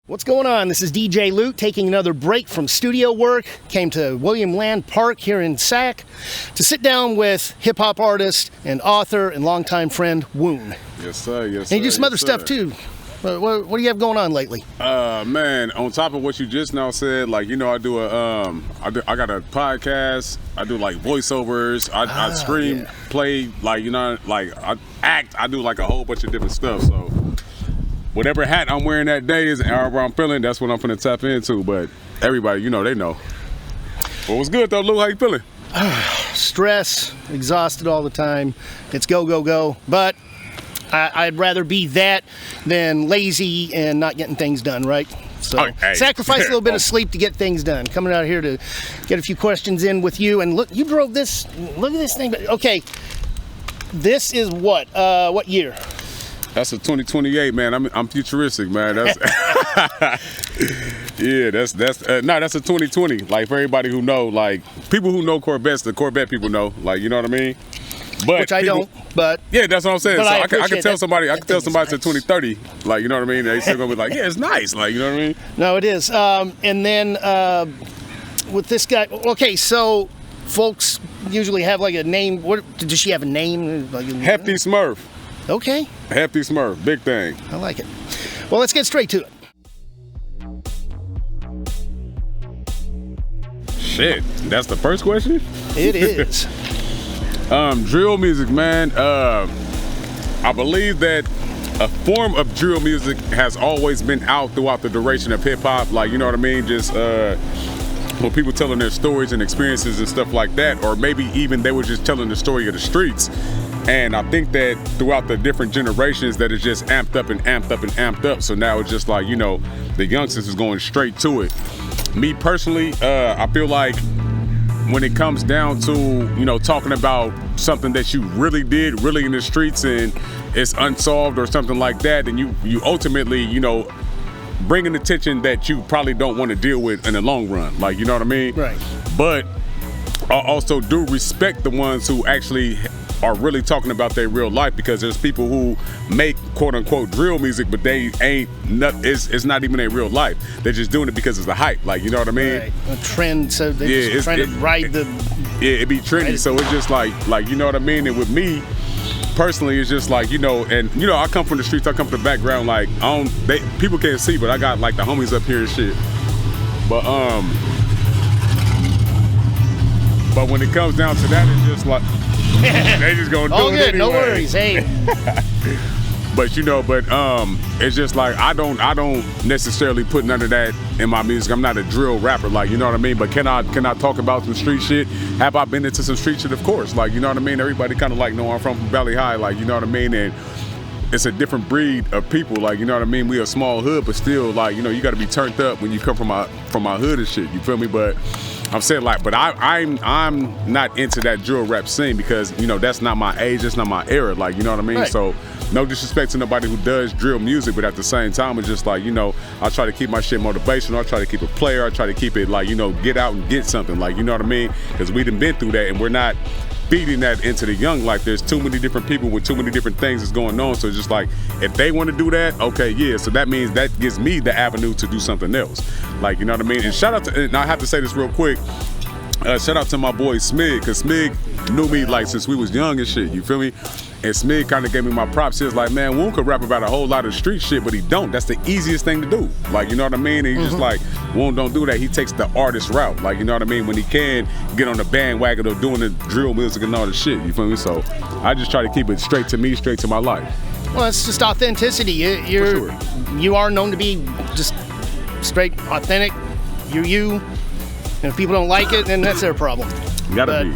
What's going on? This is DJ Luke taking another break from studio work. Came to William Land Park here in Sac to sit down with hip-hop artist and author and longtime friend Woon. Yes, sir. Yes, and sir. you do some other stuff too. What do you have going on lately? Man, on top of what you just now said, like, you know, I do I got a podcast. I do like voiceovers. I scream, play, like, you know, like I act. I do like a whole bunch of different stuff. So whatever hat I'm wearing that day is however I'm feeling, that's what I'm finna tap into. But everybody, you know, they know. Well, what's good though, Lou? How you feeling? Stress, exhausted all the time. It's go, go, go. But I'd rather be that than lazy and not getting things done, right? So sacrifice a little bit of sleep to get things done. Coming out here to get a few questions in with you. And look, you drove this. Look at this thing. Okay, this is what year? That's a 2028, man. I'm futuristic, man. That's yeah. That's a 2020. Like, for everybody who know, like people who know Corvettes, the Corvette people know. Like, you know what I mean? But which I don't. But yeah, that's what I'm saying. So I can tell somebody. I can tell somebody it's a 2030. Like, you know what I mean? They still gonna be like, yeah, it's nice. Like, you know what I mean? No, it is. And then with this guy. Okay, so folks usually have like a name. What does she have a name? Like, Hefty Smurf. Okay. Hefty Smurf, big thing. I like it. Well, let's get straight to it. Shit, that's the first question? It is. Drill music, man. I believe that a form of drill music has always been out throughout the duration of hip hop. Like, you know what I mean? Just when people telling their stories and experiences and stuff like that, or maybe even they were just telling the story of the streets. And I think that throughout the different generations that it's just amped up and amped up and amped up. So now it's just like, you know, the youngsters is going straight to it. Me personally, I feel like when it comes down to, you know, talking about something that you really did, really in the streets and it's unsolved or something like that, and you ultimately, you know, bring an attention that you probably don't want to deal with in the long run. Like, you know what I mean? Right. But I also do respect the ones who actually are really talking about their real life, because there's people who make quote unquote drill music, but they ain't it's not even their real life. They're just doing it because it's the hype. Like, you know what I mean? Right. A trend, so they're just trying to ride the. Yeah, it be trendy. So it's just like you know what I mean? And with me personally, it's just like, you know, and you know, I come from the streets, I come from the background, like people can't see, but I got like the homies up here and shit. But when it comes down to that, it's just like they just gonna do all it good, anyway. No worries. Hey. But you know, it's just like I don't necessarily put none of that in my music. I'm not a drill rapper, like, you know what I mean. But can I talk about some street shit? Have I been into some street shit? Of course. Like, you know what I mean. Everybody kind of like know I'm from Valley High, like, you know what I mean. And it's a different breed of people, like, you know what I mean. We a small hood, but still, like, you know, you got to be turned up when you come from my hood and shit. You feel me? But I'm saying, like, but I'm not into that drill rap scene, because, you know, that's not my age, that's not my era, like, you know what I mean? Right. So no disrespect to nobody who does drill music, but at the same time, it's just like, you know, I try to keep my shit motivational, I try to keep it player, I try to keep it like, you know, get out and get something, like, you know what I mean? Because we done been through that, and we're not feeding that into the young. Like, there's too many different people with too many different things that's going on. So it's just like, if they want to do that, okay, yeah. So that means that gives me the avenue to do something else. Like, you know what I mean? And shout out to, and I have to say this real quick, shout out to my boy Smig, because Smig knew me like since we was young and shit, you feel me? And Smig kind of gave me my props. He was like, man, Woon could rap about a whole lot of street shit, but he don't. That's the easiest thing to do. Like, you know what I mean? And he's just like, Woon don't do that. He takes the artist route. Like, you know what I mean? When he can get on the bandwagon of doing the drill music and all the shit, you feel me? So I just try to keep it straight to me, straight to my life. Well, it's just authenticity. You are known to be just straight, authentic. You. And if people don't like it, then that's their problem. Gotta be.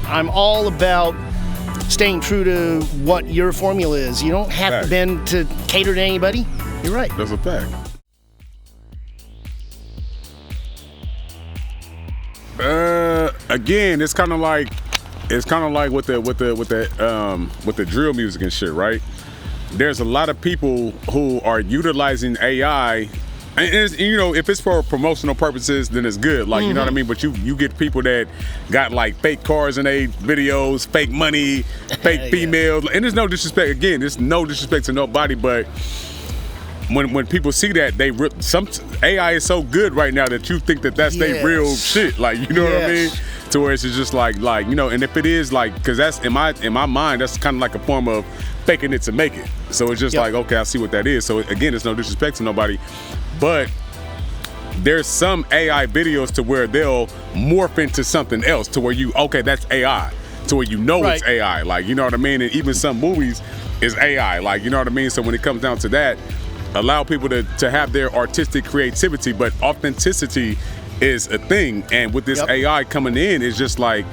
I'm all about staying true to what your formula is. You don't have to bend to cater to anybody. You're right. That's a fact. Again, it's kind of like with the drill music and shit, right? There's a lot of people who are utilizing AI. And it's, you know, if it's for promotional purposes, then it's good. Like, you know what I mean? But you get people that got like fake cars in their videos, fake money, fake females. And there's no disrespect. Again, there's no disrespect to nobody, but when people see that, some AI is so good right now that you think that that's their real shit. Like, you know what I mean? To where it's just like you know, and if it is like, because that's in my mind, that's kind of like a form of faking it to make it. So it's just like, okay, I see what that is. So again, it's no disrespect to nobody, but there's some AI videos to where they'll morph into something else to where okay, that's AI, to where you know it's AI. Like, you know what I mean? And even some movies is AI. Like, you know what I mean? So when it comes down to that, allow people to have their artistic creativity, but authenticity is a thing. And with this AI coming in, it's just like,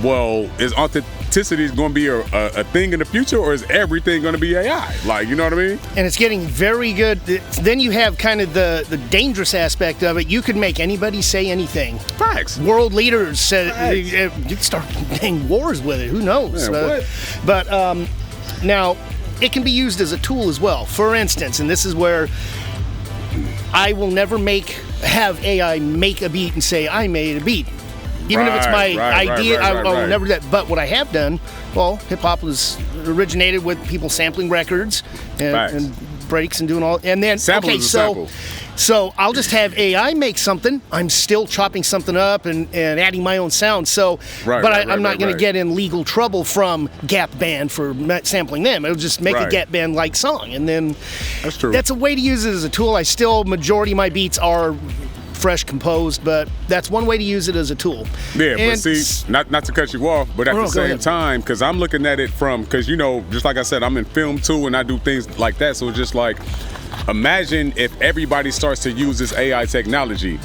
well, is authenticity going to be a thing in the future, or is everything going to be AI? Like, you know what I mean? And it's getting very good. Then you have kind of the dangerous aspect of it. You could make anybody say anything. Facts. World leaders said you could start getting wars with it. Who knows? Man, but now it can be used as a tool as well. For instance, and this is where I will never have AI make a beat and say I made a beat. Even if it's my idea, I will never do that. But what I have done, well, hip-hop was originated with people sampling records and breaks and doing all. And then, so I'll just have AI make something. I'm still chopping something up and adding my own sound. So, I'm not going to get in legal trouble from Gap Band for sampling them. It'll just make a Gap Band-like song. And then that's true. That's a way to use it as a tool. Majority of my beats are fresh composed, but that's one way to use it as a tool. Yeah, but see, not to cut you off, but at the same time, because I'm looking at it because, you know, just like I said, I'm in film too, and I do things like that. So it's just like, imagine if everybody starts to use this AI technology.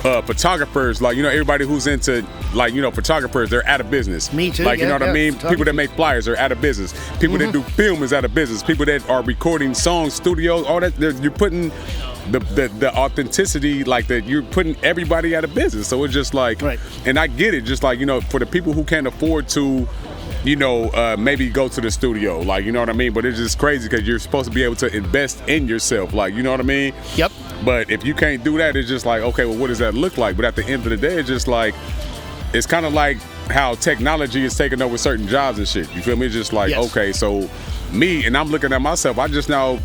Photographers, like, you know, everybody who's into, like, you know, photographers, they're out of business. Me too. Like, you know what I mean? People that make flyers are out of business. People that do film is out of business. People that are recording songs, studios, all that, you're putting the authenticity, like, that you're putting everybody out of business. So it's just like, and I get it, just like, you know, for the people who can't afford to, you know, maybe go to the studio, like, you know what I mean? But it's just crazy because you're supposed to be able to invest in yourself, like, you know what I mean? Yep. But if you can't do that, it's just like, okay, well, what does that look like? But at the end of the day, it's just like, it's kind of like how technology is taking over certain jobs and shit. You feel me? It's just like, okay, so me, and I'm looking at myself, I just now,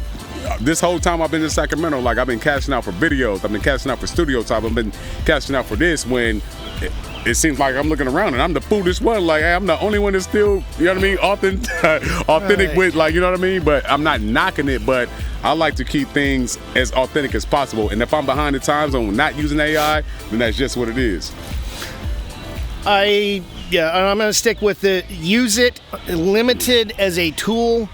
this whole time I've been in Sacramento, like, I've been cashing out for videos, I've been cashing out for studio time, I've been cashing out for this, when it seems like I'm looking around and I'm the foolish one. Like, hey, I'm the only one that's still, you know what I mean, authentic with, like, you know what I mean? But I'm not knocking it, but I like to keep things as authentic as possible. And if I'm behind the times on not using AI, then that's just what it is. I'm going to stick with it. Use it limited as a tool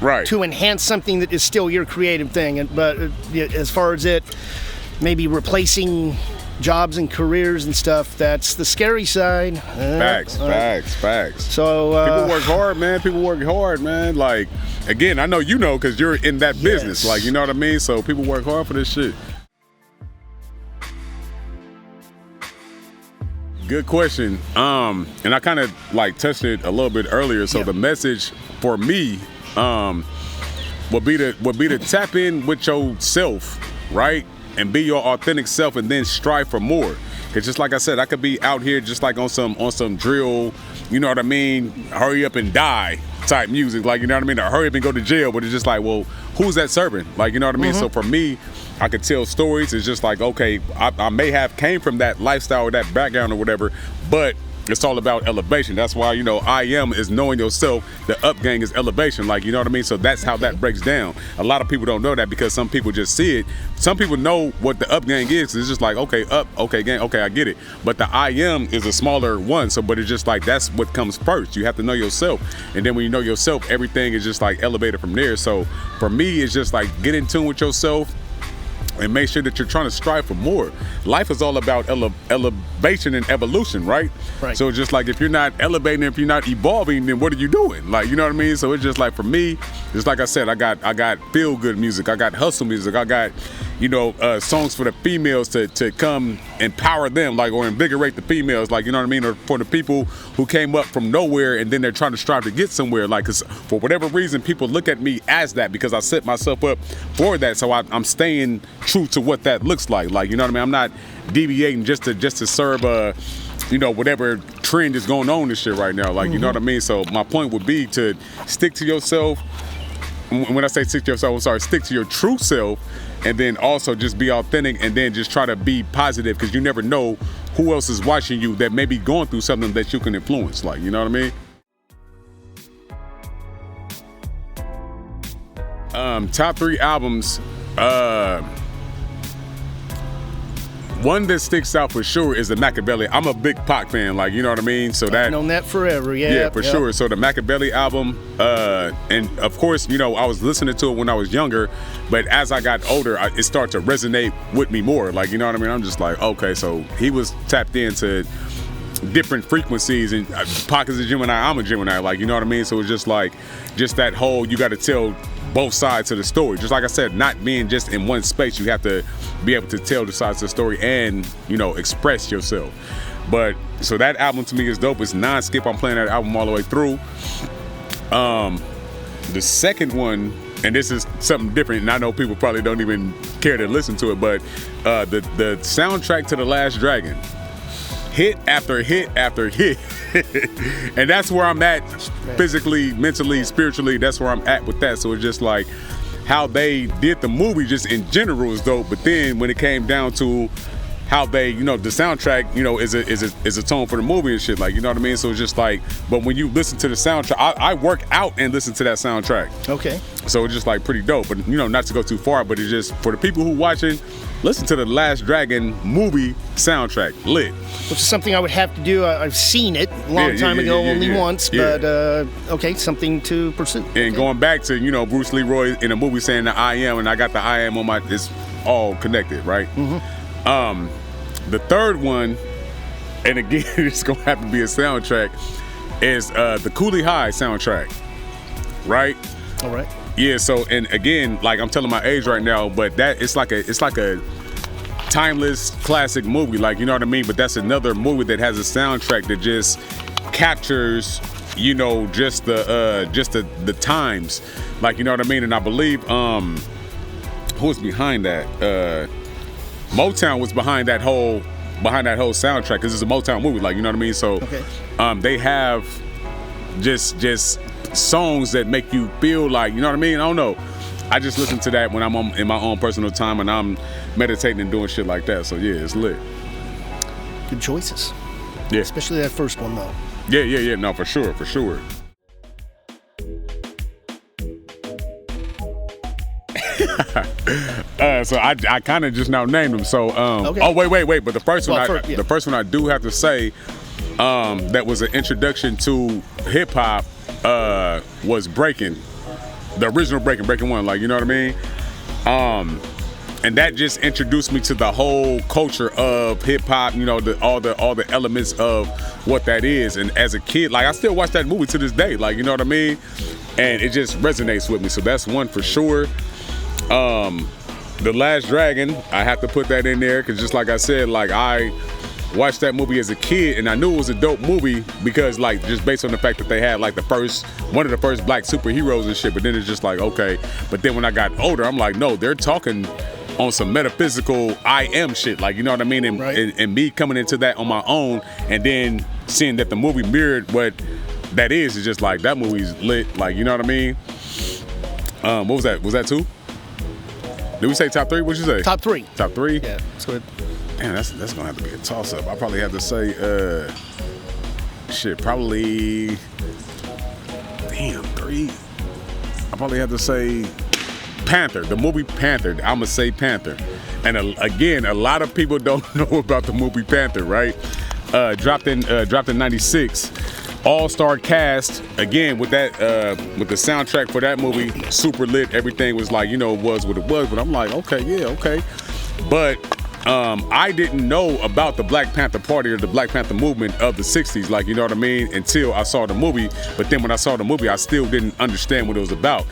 to enhance something that is still your creative thing. But as far as it maybe replacing jobs and careers and stuff, that's the scary side. Facts. So people work hard, man. Like, again, I know you know because you're in that business. Like, you know what I mean? So people work hard for this shit. Good question. And I kind of like touched it a little bit earlier. So the message for me would be to tap in with yourself, right? And be your authentic self, and then strive for more. Cause just like I said, I could be out here just like on some drill, you know what I mean, hurry up and die type music, like, you know what I mean, or hurry up and go to jail. But it's just like, well, who's that serving? Like, you know what I mean? So for me, I could tell stories. It's just like, okay, I may have came from that lifestyle or that background or whatever, but it's all about elevation. That's why, you know, IM is knowing yourself. The up gang is elevation. Like, you know what I mean? So that's how that breaks down. A lot of people don't know that because some people just see it. Some people know what the up gang is. It's just like, okay, up, okay, gang, okay, I get it. But the IM is a smaller one. So, but it's just like, that's what comes first. You have to know yourself. And then when you know yourself, everything is just like elevated from there. So for me, it's just like, get in tune with yourself and make sure that you're trying to strive for more. Life is all about elevation and evolution, right? So it's just like, if you're not elevating, if you're not evolving, then what are you doing? Like, you know what I mean? So it's just like, for me, just like I said, I got feel good music, I got hustle music, I got, you know, songs for the females to come empower them, like, or invigorate the females, like, you know what I mean? Or for the people who came up from nowhere and then they're trying to strive to get somewhere, like, cause for whatever reason, people look at me as that because I set myself up for that. So I'm staying true to what that looks like, you know what I mean? I'm not deviating just to serve you know, whatever trend is going on this shit right now, like, you know what I mean? So my point would be to stick to yourself, when I say stick to yourself, I'm sorry, stick to your true self, and then also just be authentic, and then just try to be positive, because you never know who else is watching you that may be going through something that you can influence. Like, you know what I mean? Top 3 albums. One that sticks out for sure is the Machiavelli. I'm a big Pac fan, like, you know what I mean? So that, I've known that forever, yeah. Yeah, for sure. So the Machiavelli album, and of course, you know, I was listening to it when I was younger, but as I got older, it started to resonate with me more. Like, you know what I mean? I'm just like, okay, so he was tapped into different frequencies, and Pac is a Gemini, I'm a Gemini, like, you know what I mean? So it's just like, just that whole, you got to tell both sides of the story. Just like I said, not being just in one space, you have to be able to tell the sides of the story and, you know, express yourself. But so that album to me is dope. It's non-skip. I'm playing that album all the way through. The second one, and this is something different, and I know people probably don't even care to listen to it, but the soundtrack to The Last Dragon, hit after hit after hit. And that's where I'm at physically, mentally, spiritually. That's where I'm at with that. So it's just like how they did the movie just in general is dope. But then when it came down to how they, you know, the soundtrack, you know, is a tone for the movie and shit, like, you know what I mean? So it's just like, but when you listen to the soundtrack, I work out and listen to that soundtrack. Okay. So it's just like pretty dope. But, you know, not to go too far, but it's just for the people who watching, listen to the Last Dragon movie soundtrack, lit. Which is something I would have to do. I've seen it a long time ago, only once, but okay, something to pursue. And going back to, you know, Bruce Leroy in a movie saying the I am, and I got the I am on my, it's all connected, right? Mm-hmm. The third one, and again, it's gonna have to be a soundtrack, is the Coolie High soundtrack, right? All right. Yeah, so, and again, like, I'm telling my age right now, but that it's like a timeless classic movie, like, you know what I mean? But that's another movie that has a soundtrack that just captures, you know, just the times, like, you know what I mean? And I believe who was behind that? Motown was behind that whole soundtrack, because it's a Motown movie, like, you know what I mean? So they have just songs that make you feel like, you know what I mean? I don't know. I just listen to that when I'm in my own personal time and I'm meditating and doing shit like that. So yeah, it's lit. Good choices. Yeah. Especially that first one though. Yeah. No, for sure. So I kind of just now named them. So okay. Oh wait. But the first one I do have to say that was an introduction to hip hop was Breaking, the original Breaking One, like, you know what I mean? And that just introduced me to the whole culture of hip hop, you know, all the elements of what that is. And as a kid, like, I still watch that movie to this day, like, you know what I mean? And it just resonates with me. So that's one for sure. The Last Dragon, I have to put that in there, because just like I said, like, I watched that movie as a kid, and I knew it was a dope movie because, like, just based on the fact that they had, like, one of the first black superheroes and shit. But then it's just like, okay. But then when I got older, I'm like, no, they're talking on some metaphysical I am shit, like, you know what I mean? And, right. and me coming into that on my own, and then seeing that the movie mirrored what that is just like, that movie's lit, like, you know what I mean? What was that? Was that 2? Did we say top 3? What'd you say? Top 3. Top 3? Yeah, that's good. Man, that's gonna have to be a toss-up. I probably have to say, probably, 3. I probably have to say Panther, the movie Panther. I'm gonna say Panther. And again, a lot of people don't know about the movie Panther, right? Dropped in '96. All-star cast, again, with that, with the soundtrack for that movie, super lit. Everything was like, you know, it was what it was. But I'm like, okay. But I didn't know about the Black Panther Party or the Black Panther movement of the 60s, like, you know what I mean, until I saw the movie. But then when I saw the movie, I still didn't understand what it was about.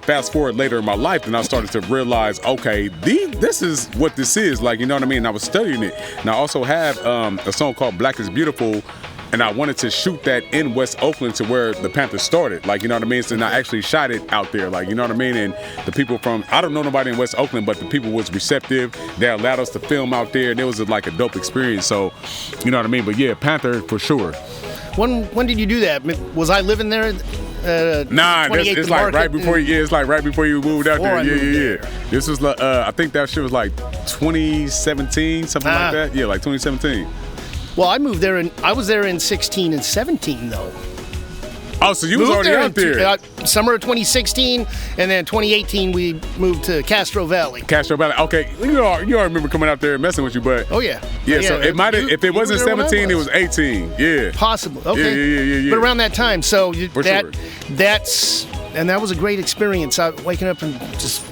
Fast forward later in my life, and I started to realize, okay, this is what this is, like, you know what I mean? And I was studying it. And I also have a song called Black is Beautiful, and I wanted to shoot that in West Oakland to where the Panthers started, like, you know what I mean? So I actually shot it out there, like, you know what I mean? And the people from, I don't know nobody in West Oakland, but the people was receptive. They allowed us to film out there, and it was like a dope experience. So, you know what I mean? But yeah, Panther for sure. When did you do that? Was I living there Nah, it's like right before it's like right before you moved out there. Yeah. This was I think that shit was like 2017, something like that. Yeah, like 2017. Well, I moved there I was there in 16 and 17 though. Oh, so you was already out there. Summer of 2016, and then 2018 we moved to Castro Valley. Castro Valley. Okay, you all remember coming out there and messing with you, but oh yeah. So it might have. If it wasn't 17, it was 18. Yeah. Possible. Okay. Yeah. But around that time, so sure. that was a great experience. Waking up and just.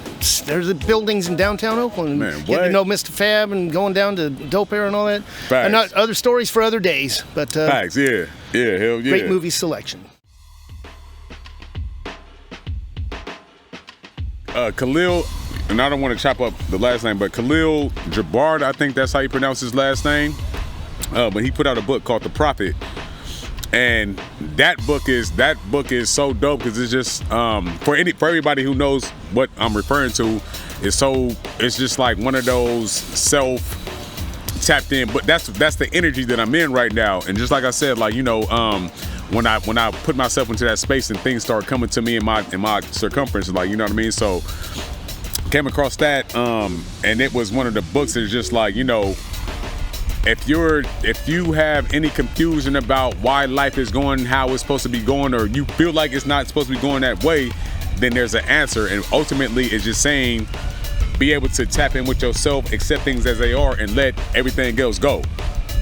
There's the buildings in downtown Oakland. Man, what? Getting to know Mr. Fab and going down to Dope Air and all that. Facts. And other stories for other days. But facts, yeah, hell yeah. Great movie selection. Khalil, and I don't want to chop up the last name, but Khalil Jabard, I think that's how you pronounce his last name. But he put out a book called The Prophet. And that book is so dope because it's just for everybody who knows what I'm referring to, it's just like one of those self tapped in. But that's the energy that I'm in right now. And just like I said, like when I put myself into that space and things start coming to me in my circumference, like you know what I mean. So came across that and it was one of the books that's just like if you have any confusion about why life is going how it's supposed to be going, or you feel like it's not supposed to be going that way, then there's an answer. And ultimately it's just saying be able to tap in with yourself, accept things as they are, and let everything else go.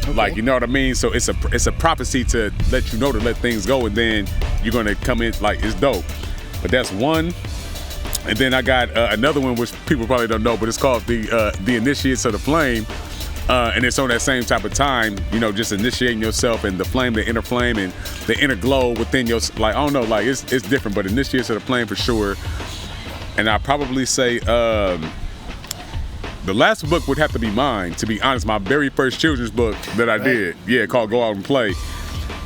Okay. Like, you know what I mean? So it's a prophecy to let you know to let things go, and then you're gonna come in like it's dope. But that's one. And then I got another one which people probably don't know, but it's called the Initiates of the Flame. And it's on that same type of time, just initiating yourself and the flame, the inner flame, and the inner glow within your, like, I don't know, like it's different, but Initiates of the Flame for sure. And I'd probably say the last book would have to be mine, to be honest, my very first children's book that I did, called Go Out and Play.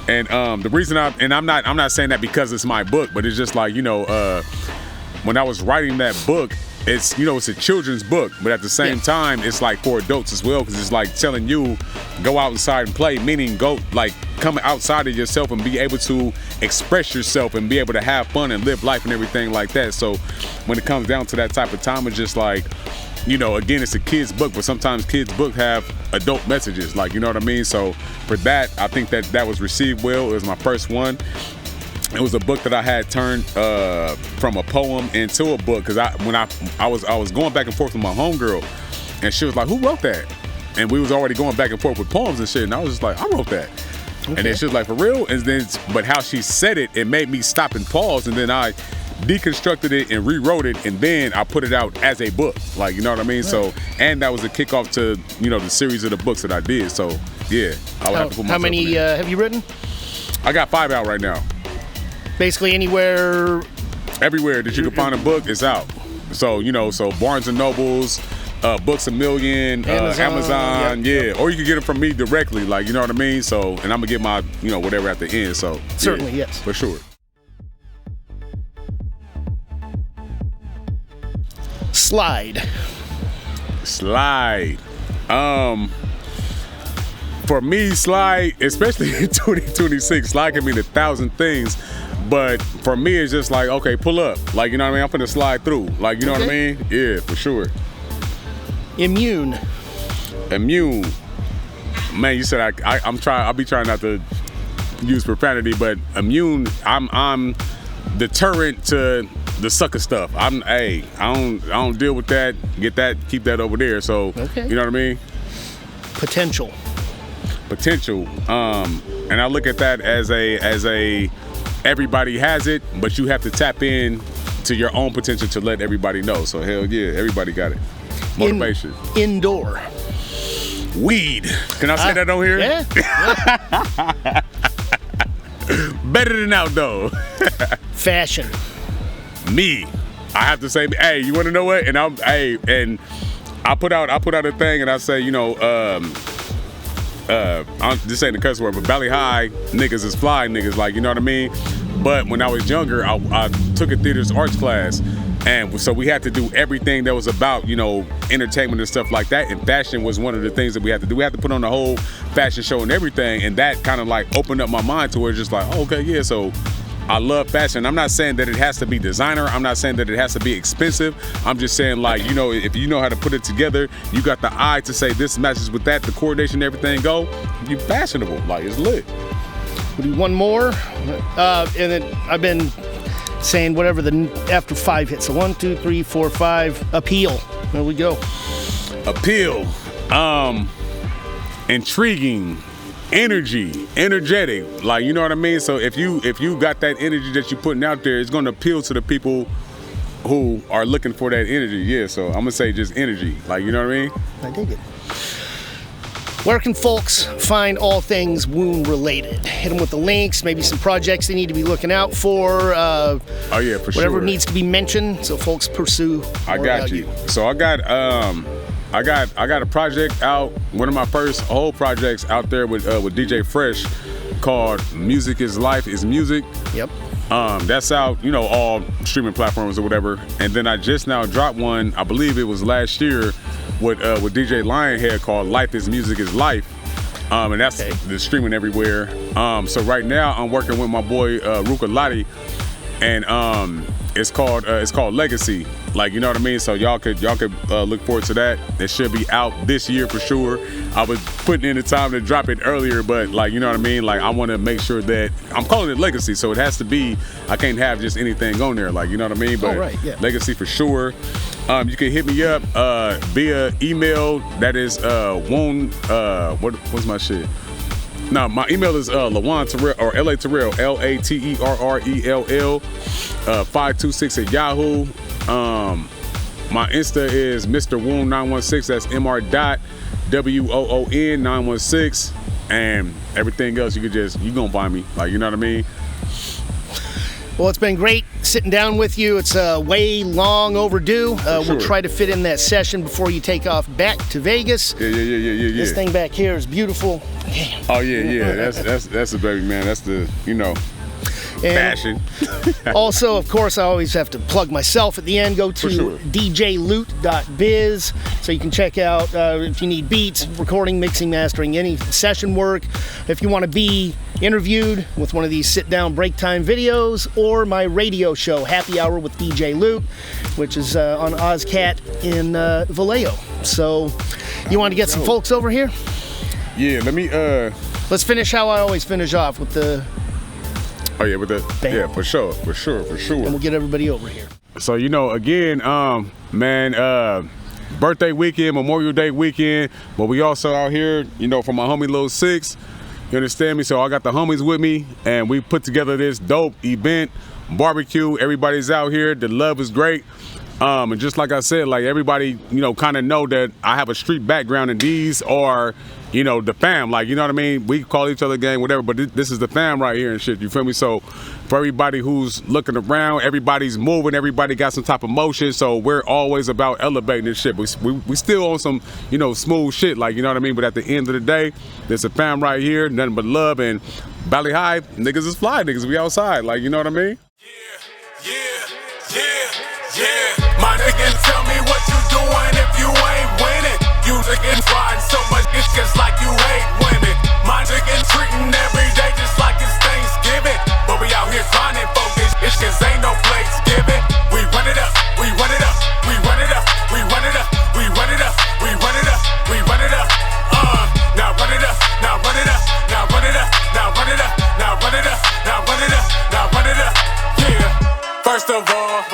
And the reason I'm not saying that because it's my book, but it's just like, when I was writing that book, it's it's a children's book, but at the same time it's like for adults as well, because it's like telling you go outside and play, meaning go like come outside of yourself and be able to express yourself and be able to have fun and live life and everything like that. So when it comes down to that type of time, it's just like again, it's a kid's book, but sometimes kids' books have adult messages, like, you know what I mean? So for that, I think that was received well. It was my first one. It was a book that I had turned from a poem into a book, because when I was going back and forth with my homegirl, and she was like, "Who wrote that?" And we was already going back and forth with poems and shit, and I was just like, "I wrote that." Okay. And then she was like, "For real?" And then, but how she said it, it made me stop and pause, and then I deconstructed it and rewrote it, and then I put it out as a book, like, you know what I mean? Right. So, and that was a kickoff to the series of the books that I did. So yeah, I would have to put myself How many have you written? I got 5 out right now. Basically everywhere that you can find a book, it's out. So so Barnes and Nobles, Books A Million, Amazon, or you can get them from me directly, like, you know what I mean. So, and I'm gonna get my whatever at the end. So certainly, yes, for sure. Slide. For me, slide, especially in 2026, slide can mean 1,000 things. But for me, it's just like, okay, pull up. Like, you know what I mean? I'm finna slide through. Like, you know what I mean? Yeah, for sure. Immune. Man, you said I'll be trying not to use profanity, but immune, I'm deterrent to the sucker stuff. I don't deal with that. Keep that over there. So, you know what I mean? Potential. And I look at that as a everybody has it, but you have to tap in to your own potential to let everybody know. So hell yeah, everybody got it. Motivation. Indoor. Weed. Can I say that on here? Yeah. Better than outdoor. Fashion. Me. I have to say, hey, you want to know what? And I put out a thing, and I say, this ain't a cuss word, but Valley High niggas is fly niggas, like, you know what I mean? But when I was younger, I took a theater's arts class, and so we had to do everything that was about, entertainment and stuff like that, and fashion was one of the things that we had to do. We had to put on the whole fashion show and everything, and that kind of like opened up my mind to where it's just like, oh, okay, yeah, so I love fashion. I'm not saying that it has to be designer. I'm not saying that it has to be expensive. I'm just saying, like, you know, if you know how to put it together, you got the eye to say this matches with that, the coordination, everything go, you fashionable. Like, it's lit. We'll do one more, and then I've been saying whatever the after 5 hits. So 1, 2, 3, 4, 5. Appeal. There we go. Appeal. Intriguing. Energy, energetic, like, you know what I mean? So if you got that energy that you're putting out there, it's gonna appeal to the people who are looking for that energy. Yeah, so I'm gonna say just energy, like, you know what I mean? I dig it. Where can folks find all things Woon related? Hit them with the links, maybe some projects they need to be looking out for. Oh yeah, for sure. Whatever needs to be mentioned, so folks pursue. I got you. So I got a project out, one of my first whole projects out there with DJ Fresh, called Music is Life is Music. Yep. That's out, you know, all streaming platforms or whatever. And then I just now dropped one, I believe it was last year, with DJ Lionhead, called Life is Music is Life. And that's the streaming everywhere. So right now I'm working with my boy Ruka Lottie, and it's called Legacy. Like, you know what I mean? So y'all could look forward to that. It should be out this year for sure. I was putting in the time to drop it earlier, but, like, you know what I mean? Like, I want to make sure that I'm calling it Legacy, so it has to be, I can't have just anything on there, like, you know what I mean? But Legacy for sure. You can hit me up via email. That is Woon. What's my shit? Now, my email is Lawan Terrell, or L.A. Terrell, LATERRELL, 526 at Yahoo. My Insta is Mr. Woon 916. That's MR.WOON 916. And everything else, you gonna find me. Like, you know what I mean? Well, it's been great sitting down with you. It's way long overdue. We'll try to fit in that session before you take off back to Vegas. Yeah. This thing back here is beautiful. Damn. Oh yeah. That's a baby, man. That's the, you know, fashion. Also, of course, I always have to plug myself at the end. Go to djloot.biz so you can check out if you need beats, recording, mixing, mastering, any session work. If you want to be interviewed with one of these sit-down break time videos, or my radio show, Happy Hour with DJ Loot, which is on OzCat in Vallejo. So, you want to get some folks over here? Yeah, let me let's finish how I always finish off with the Oh yeah, with the bam. Yeah, for sure. And we'll get everybody over here. So, you know, again, man, birthday weekend, Memorial Day weekend, but we also out here, you know, for my homie Lil 6. You understand me? So I got the homies with me, and we put together this dope event, barbecue. Everybody's out here. The love is great. And just like I said, like, everybody, you know, kind of know that I have a street background, and these are, you know, the fam. Like, you know what I mean? We call each other gang, whatever, but this is the fam right here and shit. You feel me? So for everybody who's looking around, everybody's moving, everybody got some type of motion. So we're always about elevating this shit. We still on some, you know, smooth shit, like, you know what I mean? But at the end of the day, there's a fam right here, nothing but love. And Valley High, niggas is fly niggas. We outside, like, you know what I mean? Yeah. My niggas, tell me what you doing if you ain't winning. You niggas riding so much, it's just like you hate women. My niggas treating every day just like it's Thanksgiving. But we out here grinding, focus, it's just ain't no place giving. We run it up, we run it up, we run it up, we run it up, we run it up, we run it up, we run it up. Now run it up, now run it up, now run it up, now run it up, now run it up, now run it up, now run it up. Yeah. First of all,